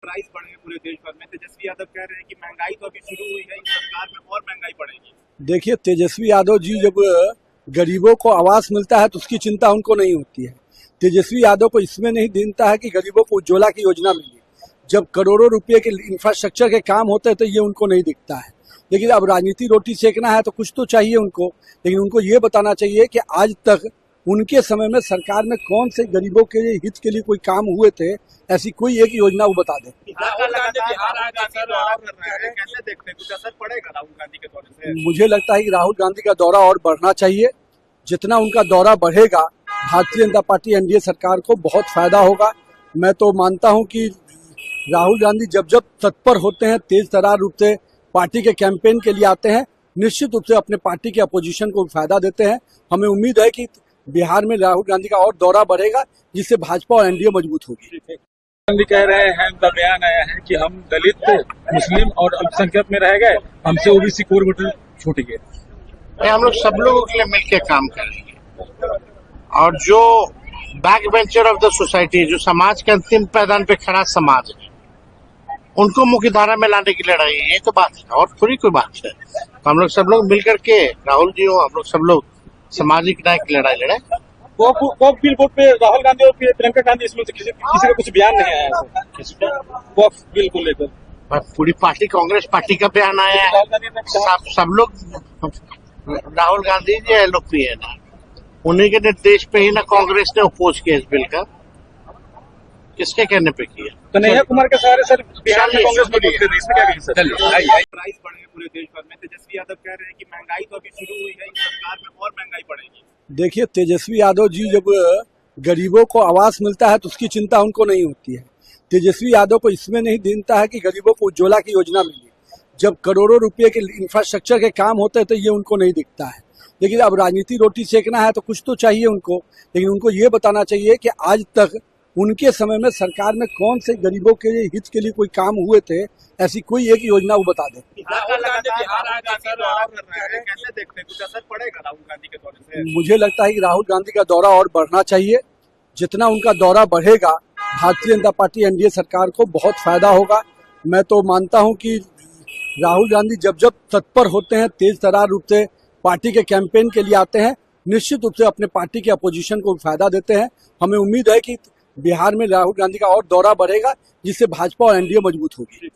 Price बढ़े पूरे देश भर में। तेजस्वी यादव कह रहे हैं कि महंगाई तो अभी शुरू हुई है, इस सरकार में और महंगाई बढ़ेगी। देखिए, तेजस्वी यादव जी जब गरीबों को आवास मिलता है तो उसकी चिंता उनको नहीं होती है। तेजस्वी यादव को इसमें नहीं दिखता है कि गरीबों को उज्ज्वला की योजना मिली। जब करोड़ों रुपए के इंफ्रास्ट्रक्चर के काम होते हैं तो ये उनको नहीं दिखता है। लेकिन अब राजनीति रोटी सेकना है तो कुछ तो चाहिए उनको, लेकिन उनको ये बताना चाहिए कि आज तक उनके समय में सरकार में कौन से गरीबों के लिए हित के लिए कोई काम हुए थे, ऐसी कोई एक योजना वो बता दे। कैसे देखते हैं, कुछ असर पड़ेगा राहुल गांधी के दौरे से? मुझे लगता है कि राहुल गांधी का दौरा और बढ़ना चाहिए। जितना उनका दौरा बढ़ेगा, भारतीय जनता पार्टी एनडीए सरकार को बहुत फायदा होगा। मैं तो मानता हूं कि राहुल गांधी जब जब तत्पर होते हैं, तेज तरार रूप से पार्टी के कैंपेन के लिए आते हैं, निश्चित रूप से अपने पार्टी के अपोजिशन को फायदा देते हैं। हमें उम्मीद है कि बिहार में राहुल गांधी का और दौरा बढ़ेगा, जिससे भाजपा और एनडीए मजबूत होगी। गांधी कह रहे हैं, उनका बयान आया है कि हम दलित, मुस्लिम और अल्पसंख्यक में रह गए, हमसे ओबीसी कोर वोटर छूट गए। हम लोग सब लोगों के लिए मिलकर काम करेंगे और जो back venture of the society, जो समाज के अंतिम पैदान पे खड़ा समाज है, उनको मुख्य धारा में लाने की लड़ाई है। ये तो बात है और थोड़ी कोई बात है। तो हम लोग सब लोग मिलकर के, राहुल जी हो, हम लोग सब लोग सामाजिक न्याय की लड़ाई लड़े। वक्फ बिल बोर्ड पे राहुल गांधी और प्रियंका गांधी, इसमें किसी का कुछ बयान नहीं आया वक्फ बिल को लेकर। पूरी पार्टी, कांग्रेस पार्टी का बयान आया है। सब लोग, राहुल गांधी जी एलओपी है ना, उन्हीं के निर्देश पे ही ना कांग्रेस ने अपोज किया इस बिल का। किसके कहने पे किया? कन्हैया कुमार के सहारे सर बिहार में कांग्रेस में इसमें क्या कहें सर? प्राइस बढ़े पूरे देश भर में। तेजस्वी यादव कह रहे हैं कि महंगाई तो अभी शुरू हुई है, इस सरकार में और महंगाई बढ़ेगी। देखिए, तेजस्वी यादव जी जब गरीबों को आवास मिलता है तो उसकी चिंता उनको नहीं होती है। तेजस्वी यादव को इसमें नहीं दिखता है कि गरीबों को उज्ज्वला की योजना मिली। जब करोड़ों रुपए के इंफ्रास्ट्रक्चर के काम होते हैं तो ये उनको नहीं दिखता है। लेकिन अब राजनीति रोटी सेकना है तो कुछ तो चाहिए उनको, लेकिन उनको ये बताना चाहिए कि आज तक उनके समय में सरकार में कौन से गरीबों के लिए हित के लिए कोई काम हुए थे, ऐसी कोई एक योजना वो बता दे। कैसे देखते हैं, कुछ असर पड़ेगा राहुल गांधी के दौरे से? मुझे लगता है कि राहुल गांधी का दौरा और बढ़ना चाहिए। जितना उनका दौरा बढ़ेगा, भारतीय जनता पार्टी एनडीए सरकार को बहुत फायदा होगा। मैं तो मानता हूं कि राहुल गांधी जब जब तत्पर होते हैं, तेज तरार रूप से पार्टी के कैंपेन के लिए आते हैं, निश्चित रूप से अपने पार्टी के अपोजिशन को फायदा देते हैं। हमें उम्मीद है कि बिहार में राहुल गांधी का और दौरा बढ़ेगा, जिससे भाजपा और एनडीए मजबूत होगी।